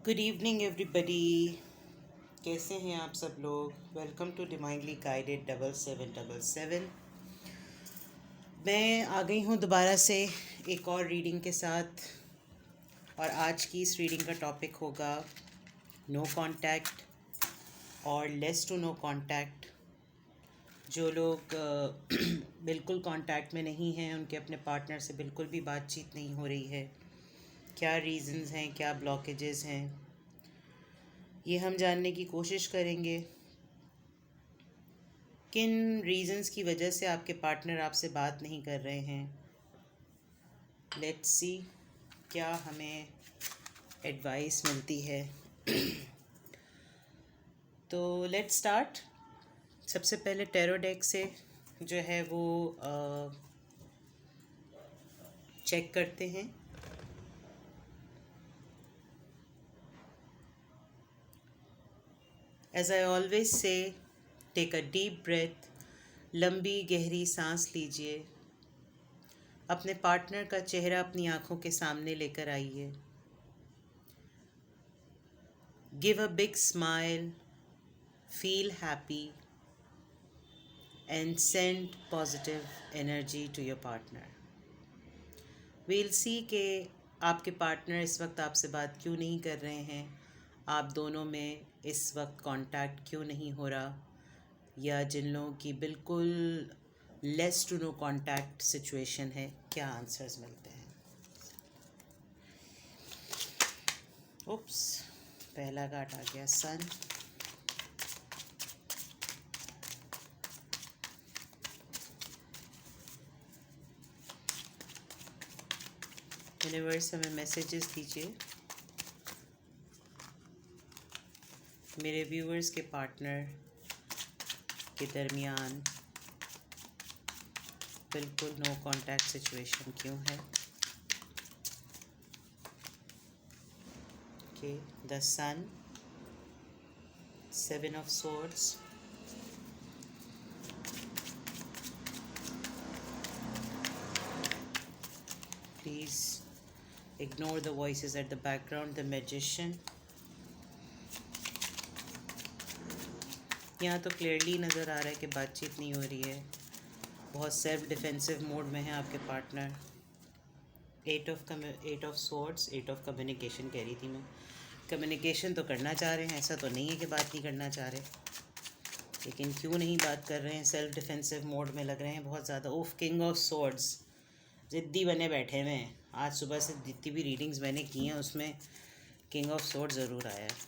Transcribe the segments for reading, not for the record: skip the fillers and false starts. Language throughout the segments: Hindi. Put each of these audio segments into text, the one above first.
Good evening everybody. कैसे हैं आप सब लोग? Welcome to divinely guided 7777। मैं आ गई हूँ दोबारा से एक और रीडिंग के साथ। और आज की इस रीडिंग का टॉपिक होगा नो कांटेक्ट और लेस टू नो कांटेक्ट। जो लोग बिल्कुल कांटेक्ट में नहीं हैं, उनके अपने पार्टनर से बिल्कुल भी बातचीत नहीं हो रही है, क्या रीज़न्स हैं, क्या ब्लॉकेजेस हैं, ये हम जानने की कोशिश करेंगे। किन रीज़न्स की वजह से आपके पार्टनर आपसे बात नहीं कर रहे हैं। लेट्स सी क्या हमें एडवाइस मिलती है। तो लेट्स स्टार्ट। सबसे पहले टैरो डेक से जो है वो चेक करते हैं। As I always say, take a deep breath. लंबी गहरी सांस लीजिए। अपने पार्टनर का चेहरा अपनी आंखों के सामने लेकर आइए। Give a big smile, feel happy and send positive energy to your partner. We'll see कि आपके पार्टनर इस वक्त आपसे बात क्यों नहीं कर रहे हैं, आप दोनों में इस वक्त कांटेक्ट क्यों नहीं हो रहा, या जिन लोगों की बिल्कुल less to no contact situation है, क्या आंसर्स मिलते हैं। उप्स, पहला कार्ड आ गया सन। यूनिवर्स हमें मैसेजेस दीजिए। मेरे व्यूअर्स के पार्टनर के दरमियान बिल्कुल नो कांटेक्ट सिचुएशन क्यों है। Okay, the sun, 7 of swords, please ignore the voices at the background, the magician। यहाँ तो क्लियरली नज़र आ रहा है कि बातचीत नहीं हो रही है, बहुत सेल्फ डिफेंसिव मोड में है आपके partner. 8 of swords, 8 of communication कह रही थी मैं। कम्युनिकेशन तो करना चाह रहे हैं, ऐसा तो नहीं है कि बात नहीं करना चाह रहे, लेकिन क्यों नहीं बात कर रहे हैं, सेल्फ डिफेंसिव मोड में लग रहे हैं बहुत ज़्यादा। ओफ, किंग ऑफ स्वॉर्ड्स, ज़िद्दी बने बैठे हुए हैं। आज सुबह से जितनी भी रीडिंग्स मैंने की हैं उसमें किंग ऑफ स्वॉर्ड ज़रूर आया है।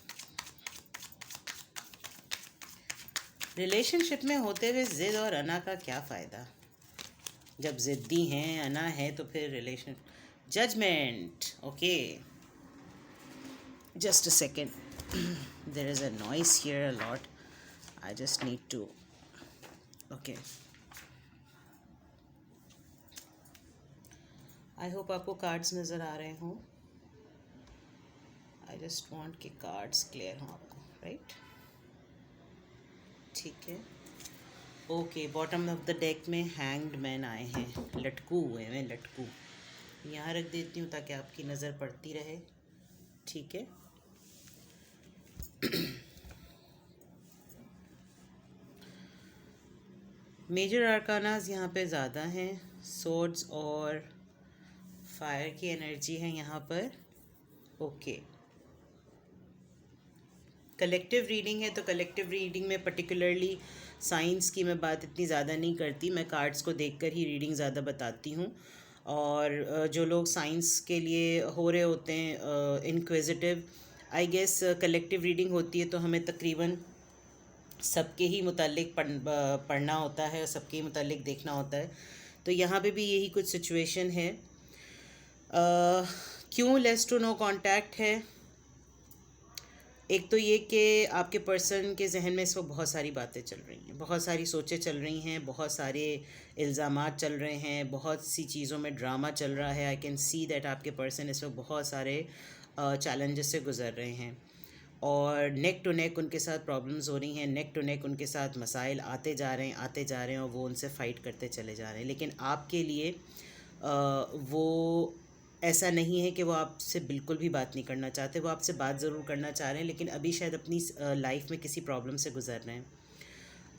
रिलेशनशिप में होते हुए ज़िद और अना का क्या फ़ायदा, जब ज़िद्दी हैं, अना है, तो फिर relation. Judgement, okay, just a second, there is a noise here a lot, I just need to, okay. I hope आपको कार्ड्स नज़र आ रहे हों। आई जस्ट वांट कि कार्ड्स क्लियर हों आपको, राइट? ठीक है, okay. Bottom of the deck में हैंग्ड मैन आए हैं, लटकू हुए हैं, लटकू। यहाँ रख देती हूँ ताकि आपकी नज़र पड़ती रहे, ठीक है। मेजर आर्कानाज यहाँ पे ज़्यादा हैं, सोर्ड्स और फायर की एनर्जी है यहाँ पर, ओके। कलेक्टिव रीडिंग है, तो कलेक्टिव रीडिंग में पर्टिकुलरली साइंस की मैं बात इतनी ज़्यादा नहीं करती, मैं कार्ड्स को देखकर ही रीडिंग ज़्यादा बताती हूँ। और जो लोग साइंस के लिए हो रहे होते हैं inquisitive, I guess collective reading होती है तो हमें तकरीबन सबके ही मुतालिक पढ़ना होता है, सबके ही मुतालिक देखना होता है। तो यहाँ पे भी यही कुछ सिचुएशन है। क्यों लेस टू नो कांटेक्ट है? एक तो ये कि आपके पर्सन के जहन में इस वक्त बहुत सारी बातें चल रही हैं, बहुत सारी सोचें चल रही हैं, बहुत सारे इल्ज़ामात चल रहे हैं, बहुत सी चीज़ों में ड्रामा चल रहा है। आई कैन सी दैट आपके पर्सन इस वक्त बहुत सारे चैलेंजेस से गुज़र रहे हैं, और नेक टू नेक उनके साथ प्रॉब्लम्स हो रही हैं, नेक टू नेक उनके साथ मसाइल आते जा रहे हैं, आते जा रहे हैं, और वो उनसे फ़ाइट करते चले जा रहे हैं। लेकिन आपके लिए वो ऐसा नहीं है कि वो आपसे बिल्कुल भी बात नहीं करना चाहते, वो आपसे बात ज़रूर करना चाह रहे हैं, लेकिन अभी शायद अपनी लाइफ में किसी प्रॉब्लम से गुजर रहे हैं।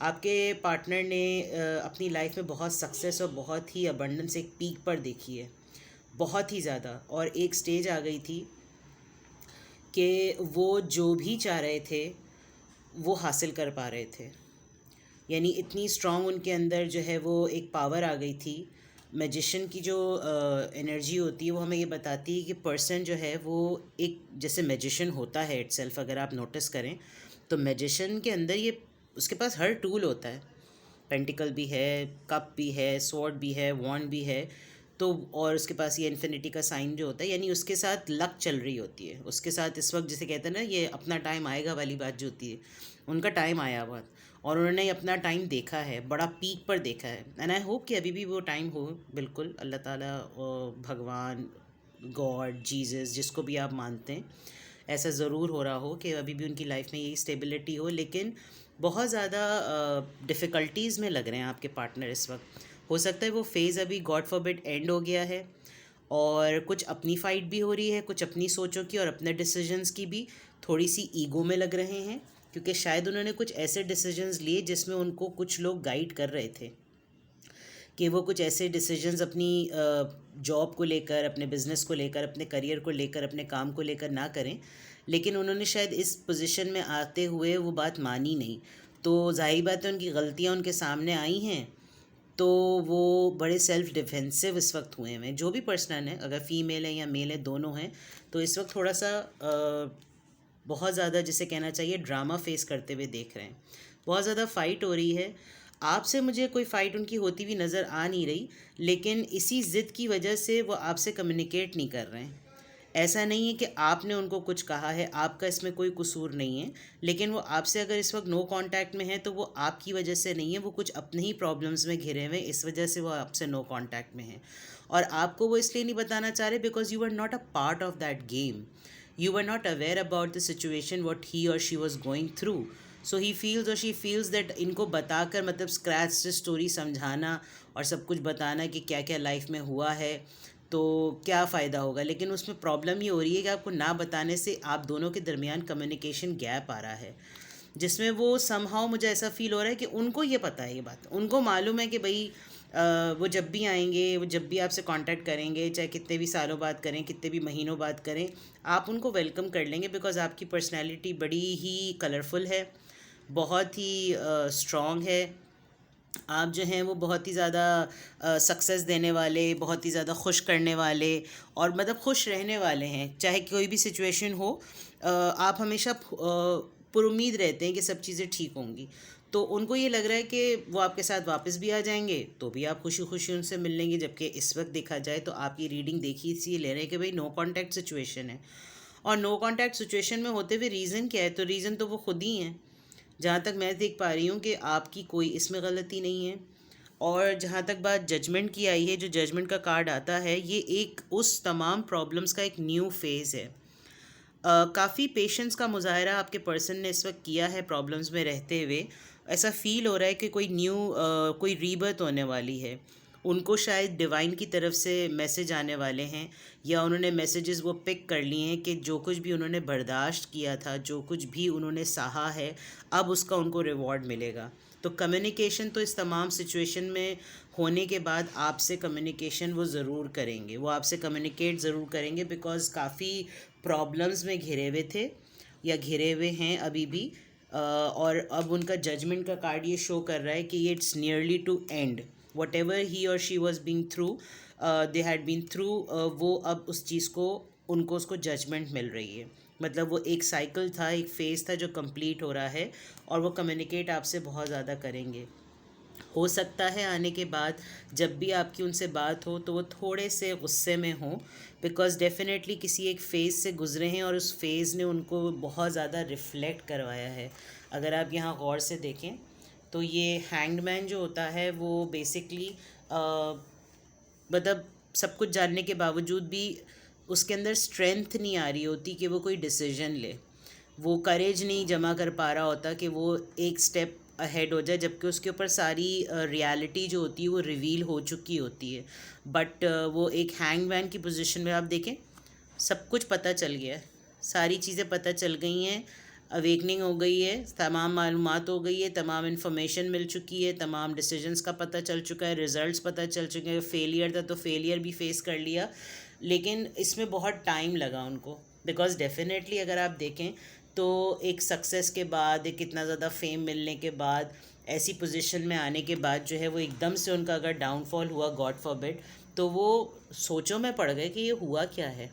आपके पार्टनर ने अपनी लाइफ में बहुत सक्सेस और बहुत ही अबंडेंस एक पीक पर देखी है, बहुत ही ज़्यादा, और एक स्टेज आ गई थी कि वो जो भी चाह रहे थे वो हासिल कर पा रहे थे। यानी इतनी स्ट्रॉन्ग उनके अंदर जो है वो एक पावर आ गई थी। मैजिशियन की जो एनर्जी होती है वो हमें ये बताती है कि पर्सन जो है वो एक जैसे मैजिशियन होता है इटसेल्फ, अगर आप नोटिस करें तो मैजिशियन के अंदर ये उसके पास हर टूल होता है। पेंटिकल भी है, कप भी है, स्वॉर्ड भी है, वॉन्ड भी है, तो और उसके पास ये इन्फिनिटी का साइन जो होता है, यानी उसके साथ लक चल रही होती है उसके साथ इस वक्त, जिसे कहते हैं ना ये अपना टाइम आएगा वाली बात जो होती है, उनका टाइम आया हुआ और उन्होंने अपना टाइम देखा है, बड़ा पीक पर देखा है। एंड आई होप कि अभी भी वो टाइम हो, बिल्कुल अल्लाह ताला, भगवान, गॉड, जीसस, जिसको भी आप मानते हैं, ऐसा ज़रूर हो रहा हो कि अभी भी उनकी लाइफ में यही स्टेबिलिटी हो। लेकिन बहुत ज़्यादा डिफ़िकल्टीज़ में लग रहे हैं आपके पार्टनर इस वक्त। हो सकता है वो फेज़ अभी गॉड फॉरबिड एंड हो गया है, और कुछ अपनी फ़ाइट भी हो रही है, कुछ अपनी सोचों की और अपने डिसीजंस की भी, थोड़ी सी ईगो में लग रहे हैं, क्योंकि शायद उन्होंने कुछ ऐसे डिसीजंस लिए जिसमें उनको कुछ लोग गाइड कर रहे थे कि वो कुछ ऐसे डिसीजंस अपनी जॉब को लेकर, अपने बिज़नेस को लेकर, अपने करियर को लेकर, अपने काम को लेकर ना करें, लेकिन उन्होंने शायद इस पोजीशन में आते हुए वो बात मानी नहीं। तो ज़ाहिर बात है उनकी गलतियाँ उनके सामने आई हैं, तो वो बड़े सेल्फ डिफेंसिव इस वक्त हुए हैं। जो भी पर्सन है, अगर फीमेल है या मेल है, दोनों हैं, तो इस वक्त थोड़ा सा बहुत ज़्यादा, जिसे कहना चाहिए, ड्रामा फेस करते हुए देख रहे हैं। बहुत ज़्यादा फ़ाइट हो रही है आपसे, मुझे कोई फ़ाइट उनकी होती हुई नज़र आ नहीं रही, लेकिन इसी ज़िद की वजह से वो आपसे कम्युनिकेट नहीं कर रहे हैं। ऐसा नहीं है कि आपने उनको कुछ कहा है, आपका इसमें कोई कसूर नहीं है, लेकिन वो आपसे अगर इस वक्त नो कांटेक्ट में है तो वो आपकी वजह से नहीं है, वो कुछ अपने ही प्रॉब्लम्स में घिरे हुए हैं, इस वजह से वो आपसे नो कांटेक्ट में है। और आपको वो इसलिए नहीं बताना चाह रहे because you are not a part of that game, you were not aware about the situation what he or she was going through, so he feels or she feels that इनको बताकर, मतलब स्क्रैच से स्टोरी समझाना और सब कुछ बताना कि क्या क्या लाइफ में हुआ है तो क्या फ़ायदा होगा, लेकिन उसमें प्रॉब्लम ये हो रही है कि आपको ना बताने से आप दोनों के दरमियान कम्युनिकेशन गैप आ रहा है, जिसमें वो समहाउ, मुझे ऐसा फील हो रहा है कि उनको ये पता है, ये बात उनको मालूम है कि भाई वो जब भी आएंगे, वो जब भी आपसे कांटेक्ट करेंगे, चाहे कितने भी सालों बाद करें, कितने भी महीनों बाद करें, आप उनको वेलकम कर लेंगे, बिकॉज़ आपकी पर्सनैलिटी बड़ी ही कलरफुल है, बहुत ही स्ट्रॉन्ग है। आप जो हैं वो बहुत ही ज़्यादा सक्सेस देने वाले, बहुत ही ज़्यादा खुश करने वाले, और मतलब खुश रहने वाले हैं, चाहे कोई भी सिचुएशन हो। आप हमेशा पुरुमीद रहते हैं कि सब चीज़ें ठीक होंगी, तो उनको ये लग रहा है कि वो आपके साथ वापस भी आ जाएंगे तो भी आप खुशी खुशी उनसे मिल लेंगे, जबकि इस वक्त देखा जाए तो आपकी रीडिंग देखी इसलिए ले रहे हैं कि भाई नो कांटेक्ट सिचुएशन है, और नो कांटेक्ट सिचुएशन में होते हुए रीज़न क्या है, तो रीज़न तो वो खुद ही हैं। जहाँ तक मैं देख पा रही हूँ कि आपकी कोई इसमें गलती नहीं है। और जहाँ तक बात जजमेंट की आई है, जो जजमेंट का कार्ड आता है, ये एक उस तमाम प्रॉब्लम्स का एक न्यू फेज़ है। काफ़ी पेशेंस का मुजाहरा आपके पर्सन ने इस वक्त किया है प्रॉब्लम्स में रहते हुए। ऐसा फ़ील हो रहा है कि कोई न्यू कोई रीबर्थ होने वाली है। उनको शायद डिवाइन की तरफ से मैसेज आने वाले हैं, या उन्होंने मैसेजेस वो पिक कर लिए हैं कि जो कुछ भी उन्होंने बर्दाश्त किया था, जो कुछ भी उन्होंने सहा है, अब उसका उनको रिवॉर्ड मिलेगा। तो कम्युनिकेशन तो इस तमाम सिचुएशन में होने के बाद आपसे कम्युनिकेशन वो ज़रूर करेंगे, वो आपसे कम्युनिकेट ज़रूर करेंगे, बिकॉज़ काफ़ी प्रॉब्लम्स में घिरे हुए थे या घिरे हुए हैं अभी भी। और अब उनका जजमेंट का कार्ड ये शो कर रहा है कि ये it's nearly to end, whatever he और she was being through, they had been through, वो अब उस चीज़ को, उनको उसको जजमेंट मिल रही है। मतलब वो एक साइकिल था, एक फेज़ था जो कंप्लीट हो रहा है, और वो कम्युनिकेट आपसे बहुत ज़्यादा करेंगे। हो सकता है आने के बाद जब भी आपकी उनसे बात हो तो वो थोड़े से गुस्से में हो, बिकॉज़ डेफिनेटली किसी एक फ़ेज़ से गुज़रे हैं और उस फेज़ ने उनको बहुत ज़्यादा रिफ़्लेक्ट करवाया है। अगर आप यहाँ गौर से देखें तो ये हैंग्ड मैन जो होता है वो बेसिकली मतलब सब कुछ जानने के बावजूद भी उसके अंदर स्ट्रेंथ नहीं आ रही होती कि वो कोई डिसीजन ले, वो करेज नहीं जमा कर पा रहा होता कि वो एक स्टेप अहेड हो जाए, जबकि उसके ऊपर सारी रियलिटी जो होती है वो रिवील हो चुकी होती है। बट वो एक हैंगमैन की पोजीशन में आप देखें, सब कुछ पता चल गया है, सारी चीज़ें पता चल गई हैं, अवेकनिंग हो गई है, तमाम मालूमात हो गई है, तमाम इन्फॉर्मेशन मिल चुकी है, तमाम डिसीजंस का पता चल चुका है, रिजल्ट्स पता चल चुके हैं। फेलियर था तो फेलियर भी फेस कर लिया, लेकिन इसमें बहुत टाइम लगा उनको। बिकॉज डेफिनेटली अगर आप देखें तो एक सक्सेस के बाद, एक इतना ज़्यादा फेम मिलने के बाद, ऐसी पोजीशन में आने के बाद जो है वो एकदम से उनका अगर डाउनफॉल हुआ, गॉड फॉरबिड, तो वो सोचों में पड़ गए कि ये हुआ क्या है।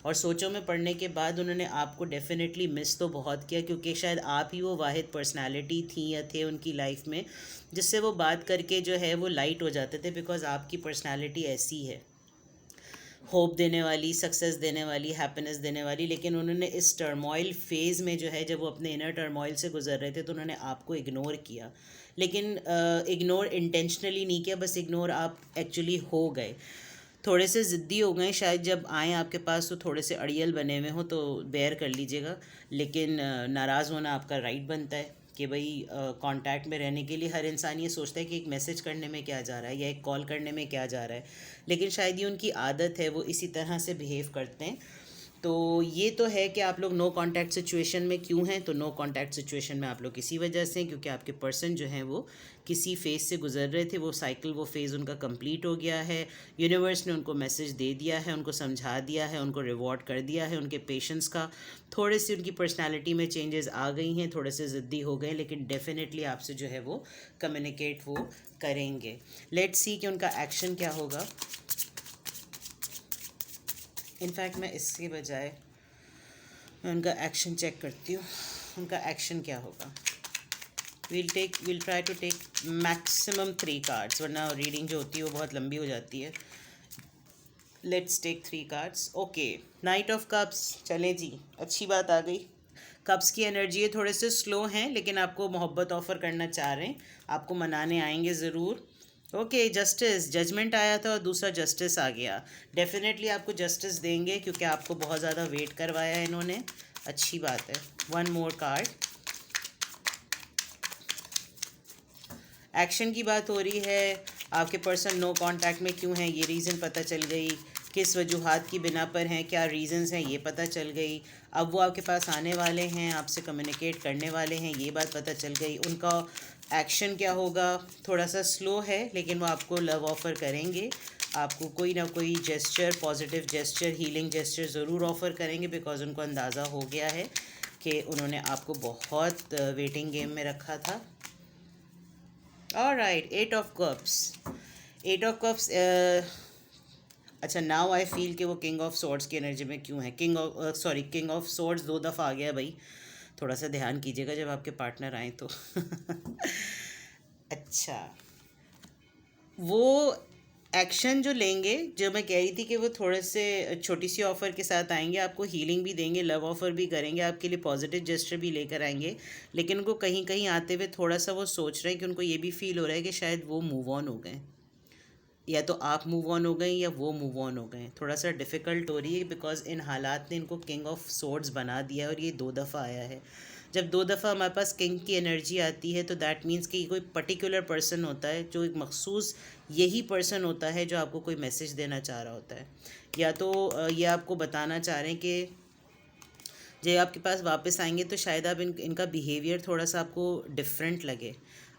और सोचों में पड़ने के बाद उन्होंने आपको डेफिनेटली मिस तो बहुत किया, क्योंकि शायद आप ही वो वाहिद पर्सनालिटी थी या थे उनकी लाइफ में जिससे वो बात करके जो है वो लाइट हो जाते थे। बिकॉज आपकी पर्सनालिटी ऐसी है, होप देने वाली, सक्सेस देने वाली, हैप्पीनेस देने वाली। लेकिन उन्होंने इस टर्मोइल फेज़ में जो है, जब वो अपने इनर टर्मोइल से गुजर रहे थे, तो उन्होंने आपको इग्नोर किया। लेकिन इग्नोर इंटेंशनली नहीं किया, बस इग्नोर आप एक्चुअली हो गए। थोड़े से ज़िद्दी हो गए शायद, जब आएँ आपके पास तो थोड़े से अड़ियल बने हुए हों तो बेयर कर लीजिएगा। लेकिन नाराज़ होना आपका राइट बनता है कि भाई कांटेक्ट में रहने के लिए हर इंसान ये सोचता है कि एक मैसेज करने में क्या जा रहा है या एक कॉल करने में क्या जा रहा है, लेकिन शायद ये उनकी आदत है, वो इसी तरह से बिहेव करते हैं। तो ये तो है कि आप लोग नो कांटेक्ट सिचुएशन में क्यों हैं। तो नो कांटेक्ट सिचुएशन में आप लोग इसी वजह से हैं क्योंकि आपके पर्सन जो हैं वो किसी फेज़ से गुजर रहे थे, वो साइकिल, वो फेज़ उनका कंप्लीट हो गया है। यूनिवर्स ने उनको मैसेज दे दिया है, उनको समझा दिया है, उनको रिवॉर्ड कर दिया है उनके पेशेंस का। थोड़े से उनकी पर्सनालिटी में चेंजेस आ गई हैं, थोड़े से ज़िद्दी हो गए, लेकिन डेफिनेटली आपसे जो है वो कम्युनिकेट वो करेंगे। लेट्स सी कि उनका एक्शन क्या होगा। इनफैक्ट मैं इसके बजाय मैं उनका एक्शन चेक करती हूँ, उनका एक्शन क्या होगा। Will try to take maximum 3 cards, वरना रीडिंग जो होती है वो बहुत लंबी हो जाती है। Let's take 3 cards. Okay, knight of cups, चले जी, अच्छी बात आ गई। कप्स की एनर्जी है, थोड़े से स्लो हैं लेकिन आपको मोहब्बत ऑफ़र करना चाह रहे हैं, आपको मनाने आएंगे ज़रूर। ओके, जस्टिस, जजमेंट आया था और दूसरा जस्टिस आ गया। डेफिनेटली आपको जस्टिस देंगे क्योंकि आपको बहुत ज़्यादा वेट करवाया है इन्होंने, अच्छी बात है। 1 मोर कार्ड। एक्शन की बात हो रही है, आपके पर्सन नो कांटेक्ट में क्यों हैं ये रीज़न पता चल गई, किस वजूहात की बिना पर हैं, क्या रीज़न्स हैं ये पता चल गई। अब वो आपके पास आने वाले हैं, आपसे कम्युनिकेट करने वाले हैं, ये बात पता चल गई। उनका एक्शन क्या होगा, थोड़ा सा स्लो है लेकिन वो आपको लव ऑफ़र करेंगे, आपको कोई ना कोई gesture, positive gesture, healing gesture ज़रूर ऑफ़र करेंगे। बिकॉज उनको अंदाज़ा हो गया है कि उन्होंने आपको बहुत वेटिंग गेम में रखा था। Alright, 8 of cups. 8 of cups, अच्छा, नाउ आई फील कि वो किंग ऑफ सॉर्ड्स की एनर्जी में क्यों है। किंग ऑफ सॉर्ड्स 2 दफ़ा आ गया भाई, थोड़ा सा ध्यान कीजिएगा जब आपके पार्टनर आए तो। अच्छा, वो एक्शन जो लेंगे, जो मैं कह रही थी कि वो थोड़े से छोटी सी ऑफ़र के साथ आएंगे, आपको हीलिंग भी देंगे, लव ऑफ़र भी करेंगे, आपके लिए पॉजिटिव जेस्चर भी लेकर आएंगे। लेकिन उनको कहीं कहीं आते हुए थोड़ा सा वो सोच रहे हैं कि उनको ये भी फील हो रहा है कि शायद वो मूव ऑन हो गए, या तो आप मूव ऑन हो गए या वो मूव ऑन हो गए। थोड़ा सा डिफ़िकल्ट हो रही है बिकॉज इन हालात ने इनको किंग ऑफ सोर्ड्स बना दिया और ये 2 दफ़ा आया है। जब 2 दफ़ा हमारे पास किंग की एनर्जी आती है तो दैट मीन्स कि कोई पर्टिकुलर पर्सन होता है, जो एक मखसूस यही पर्सन होता है जो आपको कोई मैसेज देना चाह रहा होता है, या तो ये आपको बताना चाह रहे हैं कि जब आपके पास वापस आएंगे तो शायद आप इनका बिहेवियर थोड़ा सा आपको डिफरेंट लगे,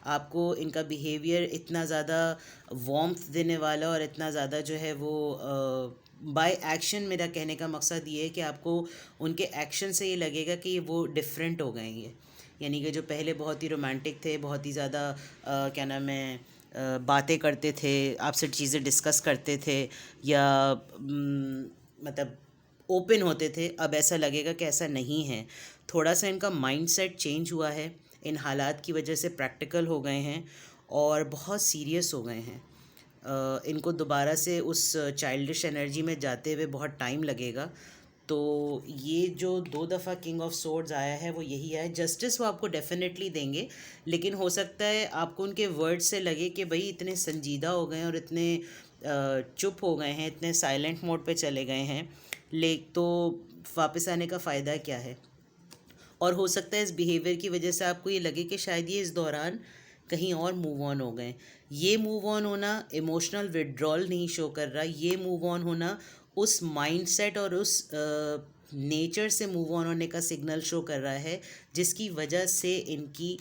आपको इनका बिहेवियर इतना ज़्यादा वार्मथ देने वाला और इतना ज़्यादा जो है वो बाय एक्शन। मेरा कहने का मकसद ये है कि आपको उनके एक्शन से ये लगेगा कि वो डिफरेंट हो गए ये, यानी कि जो पहले बहुत ही रोमांटिक थे, बहुत ही ज़्यादा क्या नाम है, बातें करते थे, आपसे चीज़ें डिस्कस करते थे, या मतलब ओपन होते थे, अब ऐसा लगेगा कि ऐसा नहीं है। थोड़ा सा इनका माइंडसेट चेंज हुआ है, इन हालात की वजह से प्रैक्टिकल हो गए हैं और बहुत सीरियस हो गए हैं। इनको दोबारा से उस चाइल्डिश एनर्जी में जाते हुए बहुत टाइम लगेगा। तो ये जो 2 दफ़ा किंग ऑफ सोर्ड्स आया है वो यही है। जस्टिस वो आपको डेफिनेटली देंगे, लेकिन हो सकता है आपको उनके वर्ड से लगे कि भाई इतने संजीदा हो गए और इतने चुप हो गए हैं, इतने साइलेंट मोड पे चले गए हैं, ले तो वापस आने का फ़ायदा क्या है। और हो सकता है इस बिहेवियर की वजह से आपको ये लगे कि शायद ये इस दौरान कहीं और मूव ऑन हो गए। ये मूव ऑन होना इमोशनल विड्रॉल नहीं शो कर रहा, ये मूव ऑन होना उस माइंडसेट और उस नेचर से मूव ऑन होने का सिग्नल शो कर रहा है, जिसकी वजह से इनकी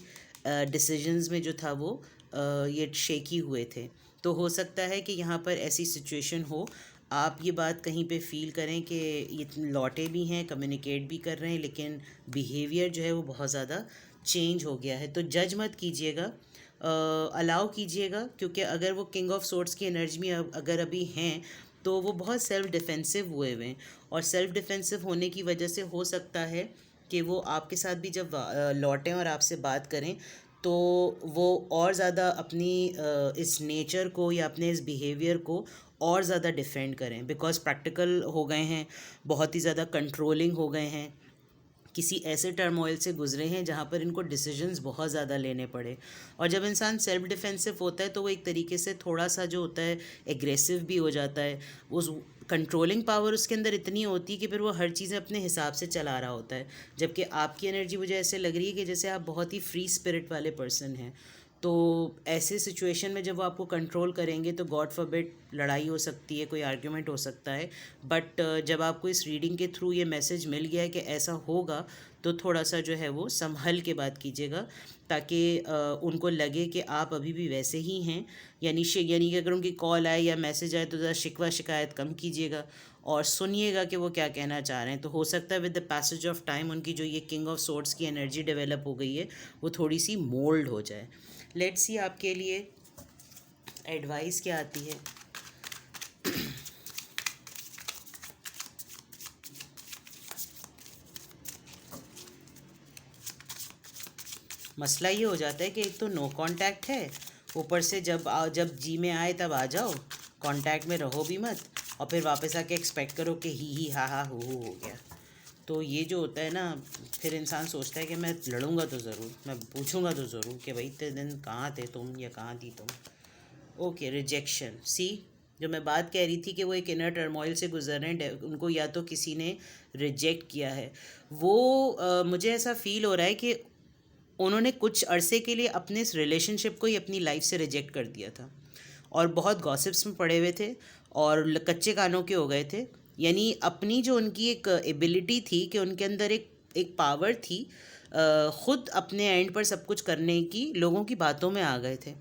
डिसीजंस में जो था वो ये शेकी हुए थे। तो हो सकता है कि यहाँ पर ऐसी सिचुएशन हो, आप ये बात कहीं पे फील करें कि ये लौटे भी हैं, कम्युनिकेट भी कर रहे हैं, लेकिन बिहेवियर जो है वो बहुत ज़्यादा चेंज हो गया है। तो जज मत कीजिएगा, अलाउ कीजिएगा, क्योंकि अगर वो किंग ऑफ सोर्ड्स की एनर्जी में अगर अभी हैं तो वो बहुत सेल्फ डिफेंसिव हुए हुए हैं, और सेल्फ डिफेंसिव होने की वजह से हो सकता है कि वो आपके साथ भी जब लौटें और आपसे बात करें तो वो और ज़्यादा अपनी इस नेचर को या अपने इस बिहेवियर को और ज़्यादा डिफेंड करें, बिकॉज प्रैक्टिकल हो गए हैं, बहुत ही ज़्यादा कंट्रोलिंग हो गए हैं, किसी ऐसे टर्मोइल से गुजरे हैं जहाँ पर इनको डिसीजंस बहुत ज़्यादा लेने पड़े। और जब इंसान सेल्फ डिफेंसिव होता है तो वो एक तरीके से थोड़ा सा जो होता है एग्रेसिव भी हो जाता है, उस कंट्रोलिंग पावर उसके अंदर इतनी होती है कि फिर वो हर चीज़ें अपने हिसाब से चला रहा होता है। जबकि आपकी एनर्जी मुझे ऐसे लग रही है कि जैसे आप बहुत ही फ्री स्पिरिट वाले पर्सन हैं। तो ऐसे सिचुएशन में जब वो आपको कंट्रोल करेंगे तो गॉड फॉरबिड लड़ाई हो सकती है, कोई आर्ग्यूमेंट हो सकता है। बट जब आपको इस रीडिंग के थ्रू ये मैसेज मिल गया है कि ऐसा होगा, तो थोड़ा सा जो है वो संभल के बात कीजिएगा, ताकि उनको लगे कि आप अभी भी वैसे ही हैं। यानी कि अगर उनकी कॉल आए या मैसेज आए तो ज़रा शिकवा शिकायत कम कीजिएगा और सुनिएगा कि वो क्या कहना चाह रहे हैं। तो हो सकता है with the passage of time उनकी जो ये किंग ऑफ सोर्ड्स की एनर्जी डेवलप हो गई है वो थोड़ी सी मोल्ड हो जाए। लेट्स सी आपके लिए एडवाइस क्या आती है। मसला ये हो जाता है कि एक तो नो कांटेक्ट है, ऊपर से जब जी में आए तब आ जाओ, कांटेक्ट में रहो भी मत, और फिर वापस आके एक्सपेक्ट करो कि ही हा हो गया। तो ये जो होता है ना, फिर इंसान सोचता है कि मैं लड़ूंगा तो ज़रूर, मैं पूछूंगा तो ज़रूर कि भाई इतने दिन कहाँ थे तुम या कहाँ थी तुम। Okay, rejection. सी, जो मैं बात कह रही थी कि वो एक इनर टर्मोइल से गुजर रहे हैं, उनको या तो किसी ने रिजेक्ट किया है। वो मुझे ऐसा फील हो रहा है कि उन्होंने कुछ अरसे के लिए अपने इस रिलेशनशिप को ही अपनी लाइफ से रिजेक्ट कर दिया था, और बहुत गॉसिप्स में पड़े हुए थे और कच्चे कानों के हो गए थे। यानी अपनी जो उनकी एक एबिलिटी थी कि उनके अंदर एक पावर थी ख़ुद अपने एंड पर सब कुछ करने की, लोगों की बातों में आ गए थे।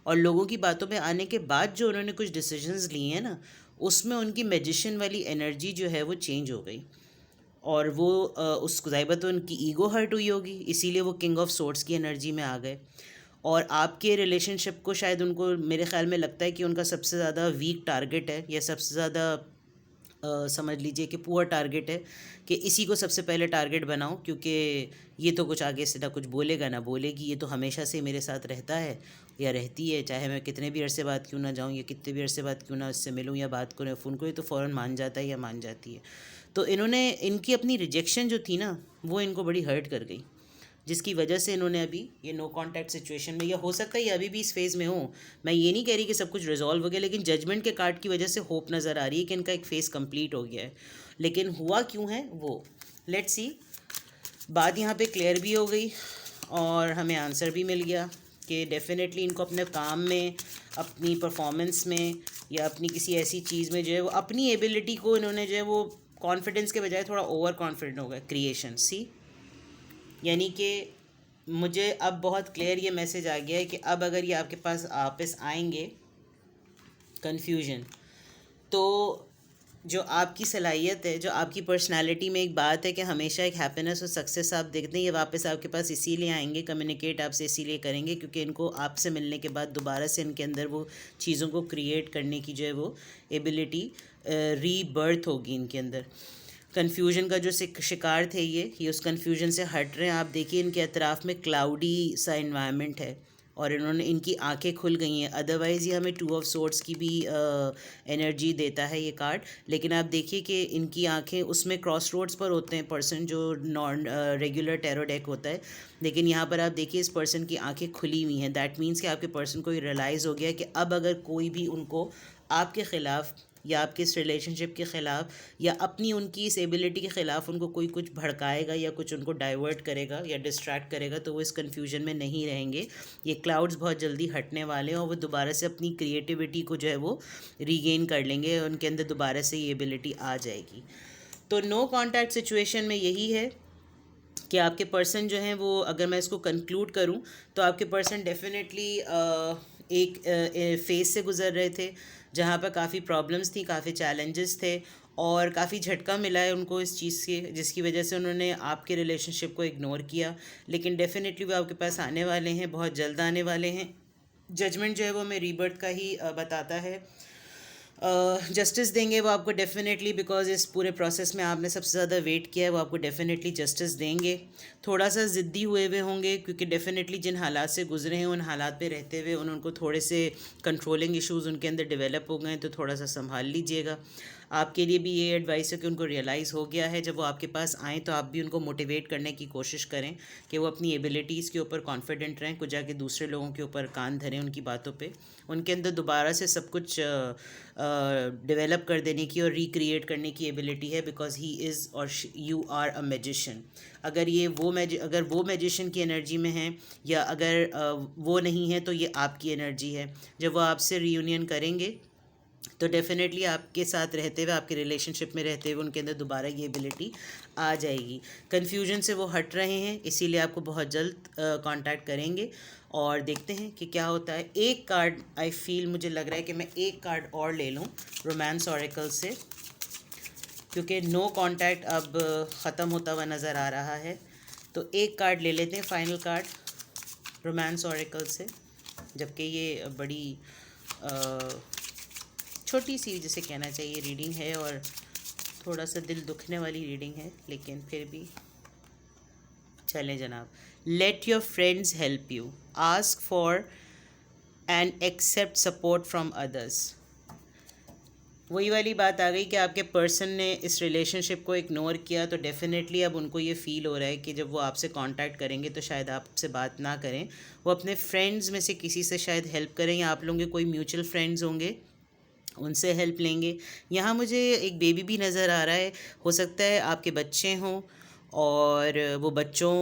और लोगों की बातों में आने के बाद जो उन्होंने कुछ डिसीजंस लिए हैं ना, उसमें उनकी मैजिशियन वाली एनर्जी जो है वो चेंज हो गई, और वो उस ज़ाहिबा तो उनकी ईगो हर्ट हुई होगी, इसीलिए वो किंग ऑफ सोर्ड्स की एनर्जी में आ गए। और आपके रिलेशनशिप को शायद उनको, मेरे ख़्याल में लगता है कि उनका सबसे ज़्यादा वीक टारगेट है, या सबसे ज़्यादा समझ लीजिए कि पुअर टारगेट है, कि इसी को सबसे पहले टारगेट बनाओ, क्योंकि ये तो कुछ आगे से ना कुछ बोलेगा ना बोलेगी, ये तो हमेशा से मेरे साथ रहता है या रहती है, चाहे मैं कितने भी अरसे बाद क्यों ना जाऊँ या कितने भी अरसे बाद क्यों ना इससे मिलूँ या बात करूँ या फ़ोन करूँ, तो फ़ौरन मान जाता है या मान जाती है। तो इन्होंने, इनकी अपनी रिजेक्शन जो थी ना, वो इनको बड़ी हर्ट कर गई, जिसकी वजह से इन्होंने अभी ये नो कांटेक्ट सिचुएशन में, या हो सकता है ये अभी भी इस फेज़ में हो। मैं ये नहीं कह रही कि सब कुछ रिजॉल्व हो गया, लेकिन जजमेंट के कार्ड की वजह से होप नज़र आ रही है कि इनका एक फ़ेज़ कंप्लीट हो गया है। लेकिन हुआ क्यों है वो, लेट्स सी। बात यहाँ पे क्लियर भी हो गई और हमें आंसर भी मिल गया कि डेफिनेटली इनको अपने काम में, अपनी परफॉर्मेंस में, या अपनी किसी ऐसी चीज़ में जो है वो अपनी एबिलिटी को इन्होंने जो है वो कॉन्फिडेंस के बजाय थोड़ा ओवर कॉन्फिडेंट हो गया, क्रिएशन। सी, यानी कि मुझे अब बहुत क्लियर ये मैसेज आ गया है कि अब अगर ये आपके पास वापस आएंगे कन्फ्यूजन, तो जो आपकी सलाहियत है, जो आपकी पर्सनालिटी में एक बात है कि हमेशा एक हैप्पीनेस और सक्सेस आप देखते हैं, ये वापस आपके पास इसीलिए आएंगे, कम्युनिकेट आपसे इसीलिए करेंगे क्योंकि इनको आपसे मिलने के बाद दोबारा से इनके अंदर वो चीज़ों को क्रिएट करने की जो है वो एबिलिटी, रीबर्थ होगी इनके अंदर। कन्फ्यूजन का जो शिकार थे ये उस कन्फ्यूजन से हट रहे हैं। आप देखिए इनके अतराफ़ में क्लाउडी सा इन्वायरमेंट है और इन्होंने, इनकी आंखें खुल गई हैं। अदरवाइज़ ये हमें टू ऑफ सोर्ड्स की भी एनर्जी देता है ये कार्ड, लेकिन आप देखिए कि इनकी आंखें उसमें क्रॉस रोड्स पर होते हैं पर्सन, जो नॉन रेगुलर टैरो डेक होता है, लेकिन यहाँ पर आप देखिए इस पर्सन की आंखें खुली हुई हैं। दैट मीन्स कि आपके पर्सन को ये रियलाइज़ हो गया कि अब अगर कोई भी उनको आपके ख़िलाफ़ या आपके इस रिलेशनशिप के ख़िलाफ़ या अपनी उनकी इस एबिलिटी के ख़िलाफ़ उनको कोई कुछ भड़काएगा या कुछ उनको डाइवर्ट करेगा या डिस्ट्रैक्ट करेगा, तो वो इस कन्फ्यूजन में नहीं रहेंगे। ये क्लाउड्स बहुत जल्दी हटने वाले हैं और वो दोबारा से अपनी क्रिएटिविटी को जो है वो रीगेन कर लेंगे, उनके अंदर दोबारा से ये एबिलिटी आ जाएगी। तो नो कॉन्टैक्ट सिचुएशन में यही है कि आपके पर्सन जो हैं वो, अगर मैं इसको कंक्लूड करूं तो आपके पर्सन डेफिनेटली एक फेज़ से गुज़र रहे थे जहां पर काफ़ी प्रॉब्लम्स थी, काफ़ी चैलेंजेस थे और काफ़ी झटका मिला है उनको इस चीज़ से, जिसकी वजह से उन्होंने आपके रिलेशनशिप को इग्नोर किया। लेकिन डेफिनेटली वो आपके पास आने वाले हैं, बहुत जल्द आने वाले हैं। जजमेंट जो है वो हमें रीबर्थ का ही बताता है। जस्टिस देंगे वो आपको डेफिनेटली, बिकॉज इस पूरे प्रोसेस में आपने सबसे ज़्यादा वेट किया है, वो आपको डेफिनेटली जस्टिस देंगे। थोड़ा सा ज़िद्दी हुए हुए होंगे क्योंकि डेफिनेटली जिन हालात से गुजरे हैं उन हालात पे रहते हुए उनको थोड़े से कंट्रोलिंग इश्यूज़ उनके अंदर डेवलप हो गए, तो थोड़ा सा संभाल लीजिएगा। आपके लिए भी ये एडवाइस है कि उनको रियलाइज़ हो गया है, जब वो आपके पास आएँ तो आप भी उनको मोटिवेट करने की कोशिश करें कि वो अपनी एबिलिटीज़ के ऊपर कॉन्फिडेंट रहें, कुछ जाके दूसरे लोगों के ऊपर कान धरें उनकी बातों पे, उनके अंदर दोबारा से सब कुछ डेवलप कर देने की और रिक्रिएट करने की एबिलिटी है, बिकॉज ही इज़ और यू आर अ मैजिशियन। अगर वो मैजिशियन की एनर्जी में हैं या अगर वो नहीं है तो ये आपकी एनर्जी है। जब वो आपसे रीयूनियन करेंगे तो डेफिनेटली आपके साथ रहते हुए, आपके रिलेशनशिप में रहते हुए उनके अंदर दोबारा ये एबिलिटी आ जाएगी। कन्फ्यूजन से वो हट रहे हैं, इसीलिए आपको बहुत जल्द कांटेक्ट करेंगे और देखते हैं कि क्या होता है। एक कार्ड आई फील, मुझे लग रहा है कि मैं एक कार्ड और ले लूँ रोमांस ऑरेकल से, क्योंकि नो कांटेक्ट अब ख़त्म होता हुआ नज़र आ रहा है। तो एक कार्ड ले लेते हैं, फाइनल कार्ड रोमांस ऑरेकल से, जबकि ये बड़ी छोटी सी जिसे कहना चाहिए रीडिंग है और थोड़ा सा दिल दुखने वाली रीडिंग है, लेकिन फिर भी चलें जनाब। Let your friends help you, ask for and accept support from others. वही वाली बात आ गई कि आपके पर्सन ने इस रिलेशनशिप को इग्नोर किया, तो डेफिनेटली अब उनको ये फ़ील हो रहा है कि जब वो आपसे कांटेक्ट करेंगे तो शायद आपसे बात ना करें, वो अपने फ्रेंड्स में से किसी से शायद हेल्प करें, या आप लोगों के कोई म्यूचुअल फ्रेंड्स होंगे उनसे हेल्प लेंगे। यहाँ मुझे एक बेबी भी नज़र आ रहा है, हो सकता है आपके बच्चे हों और वो बच्चों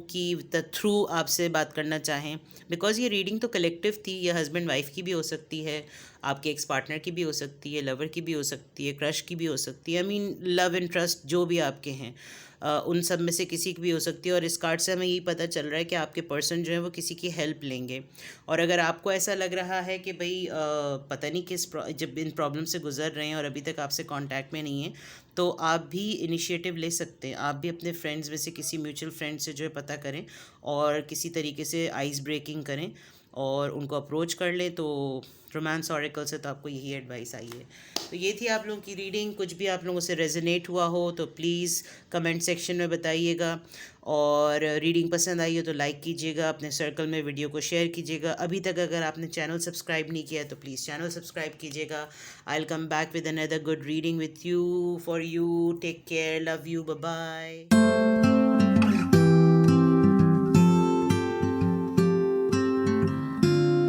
की थ्रू आपसे बात करना चाहें, बिकॉज़ ये रीडिंग तो कलेक्टिव थी, ये हस्बैंड वाइफ की भी हो सकती है, आपके एक्स पार्टनर की भी हो सकती है, लवर की भी हो सकती है, क्रश की भी हो सकती है, आई मीन लव इंटरेस्ट जो भी आपके हैं उन सब में से किसी की भी हो सकती है। और इस कार्ड से हमें यही पता चल रहा है कि आपके पर्सन जो है वो किसी की हेल्प लेंगे। और अगर आपको ऐसा लग रहा है कि भाई पता नहीं जब इन प्रॉब्लम से गुजर रहे हैं और अभी तक आपसे कांटेक्ट में नहीं है, तो आप भी इनिशिएटिव ले सकते हैं। आप भी अपने फ्रेंड्स में से किसी म्यूचुअल फ्रेंड से जो है पता करें और किसी तरीके से आइस ब्रेकिंग करें और उनको अप्रोच कर लें। तो रोमांस ऑरेकल से तो आपको यही एडवाइस आई है। तो ये थी आप लोगों की रीडिंग। कुछ भी आप लोगों से रेजोनेट हुआ हो तो प्लीज़ कमेंट सेक्शन में बताइएगा, और रीडिंग पसंद आई हो तो लाइक कीजिएगा, अपने सर्कल में वीडियो को शेयर कीजिएगा। अभी तक अगर आपने चैनल सब्सक्राइब नहीं किया है तो प्लीज़ चैनल सब्सक्राइब कीजिएगा। I will come back with another good reading with you, for you. Take care, love you, bye bye.